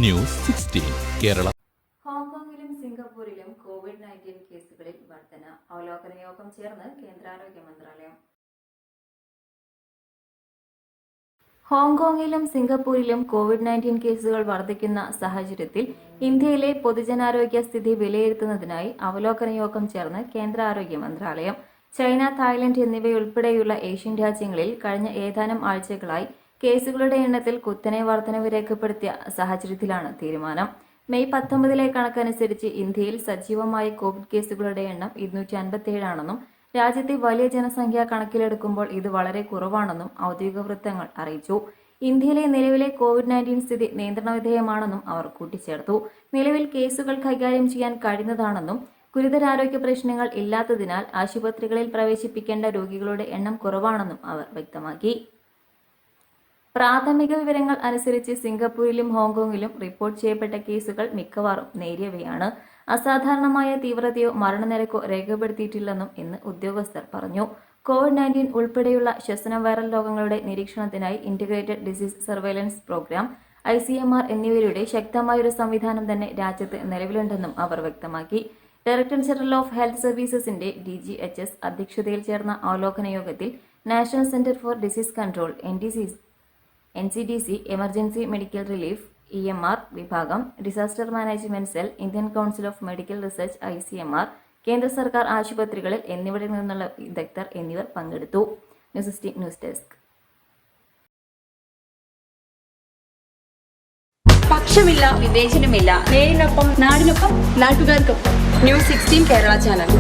News 16 Kerala. ഹോങ്കോങ്ങിലും സിംഗപ്പൂരിലും COVID-19 കേസുകളിൽ വർധന. അവലോകന യോഗം ചേർന്ന് കേന്ദ്ര ആരോഗ്യ മന്ത്രാലയം. ഹോങ്കോങ്ങിലും സിംഗപ്പൂരിലും COVID-19 കേസുകൾ വർദ്ധിക്കുന്ന സാഹചര്യത്തിൽ ഇന്ത്യയിലെ പൊതുജനാരോഗ്യ സ്ഥിതി വിലയിരുത്തുന്നതിനായി അവലോകന യോഗം ചേർന്ന് കേന്ദ്ര ആരോഗ്യ മന്ത്രാലയം. ചൈന, തായ്ലൻഡ് എന്നിവയുൾപ്പെടെയുള്ള ഏഷ്യൻ രാജ്യങ്ങളിൽ കഴിഞ്ഞ ഏതാനും ആഴ്ചകളായി കേസുകളുടെ എണ്ണത്തിൽ കുത്തനെ വർധനവ് രേഖപ്പെടുത്തിയ സാഹചര്യത്തിലാണ് തീരുമാനം. മെയ് 19 കണക്കനുസരിച്ച് ഇന്ത്യയിൽ സജീവമായ കോവിഡ് കേസുകളുടെ എണ്ണം 257 ആണെന്നും രാജ്യത്തെ വലിയ ജനസംഖ്യ കണക്കിലെടുക്കുമ്പോൾ ഇത് വളരെ കുറവാണെന്നും ഔദ്യോഗിക വൃത്തങ്ങൾ അറിയിച്ചു. ഇന്ത്യയിലെ നിലവിലെ COVID-19 സ്ഥിതി നിയന്ത്രണ വിധേയമാണെന്നും അവർ കൂട്ടിച്ചേർത്തു. നിലവിൽ കേസുകൾ കൈകാര്യം ചെയ്യാൻ കഴിയുന്നതാണെന്നും ഗുരുതരാരോഗ്യ പ്രശ്നങ്ങൾ ഇല്ലാത്തതിനാൽ ആശുപത്രികളിൽ പ്രവേശിപ്പിക്കേണ്ട രോഗികളുടെ എണ്ണം കുറവാണെന്നും അവർ വ്യക്തമാക്കി. പ്രാഥമിക വിവരങ്ങൾ അനുസരിച്ച് സിംഗപ്പൂരിലും ഹോങ്കോങ്ങിലും റിപ്പോർട്ട് ചെയ്യപ്പെട്ട കേസുകൾ മിക്കവാറും നേരിയവയാണ്. അസാധാരണമായ തീവ്രതയോ മരണനിരക്കോ രേഖപ്പെടുത്തിയിട്ടില്ലെന്നും ഇന്ന് ഉദ്യോഗസ്ഥർ പറഞ്ഞു. COVID-19 ഉൾപ്പെടെയുള്ള ശ്വസന വൈറൽ രോഗങ്ങളുടെ നിരീക്ഷണത്തിനായി integrated disease surveillance programme ICMR എന്നിവയുടെ ശക്തമായൊരു സംവിധാനം തന്നെ രാജ്യത്ത് നിലവിലുണ്ടെന്നും അവർ വ്യക്തമാക്കി. ഡയറക്ടർ ജനറൽ ഓഫ് ഹെൽത്ത് സർവീസസിന്റെ DGHS അധ്യക്ഷതയിൽ ചേർന്ന അവലോകന യോഗത്തിൽ national centre for disease control NCDC, emergency medical relief EMR വിഭാഗം, disaster management cell, Indian council of medical research ICMR, കേന്ദ്ര സർക്കാർ ആശുപത്രികളിൽ എന്നിവിടങ്ങളിൽ നിന്നുള്ള വിദഗ്ധർ എന്നിവർ പങ്കെടുത്തു. News desk. പക്ഷമില്ല, വിവേചനമില്ല. നേരിനൊപ്പം, നാടിനൊപ്പം, നാട്ടുകാർക്കൊപ്പം. News 16 Kerala channel.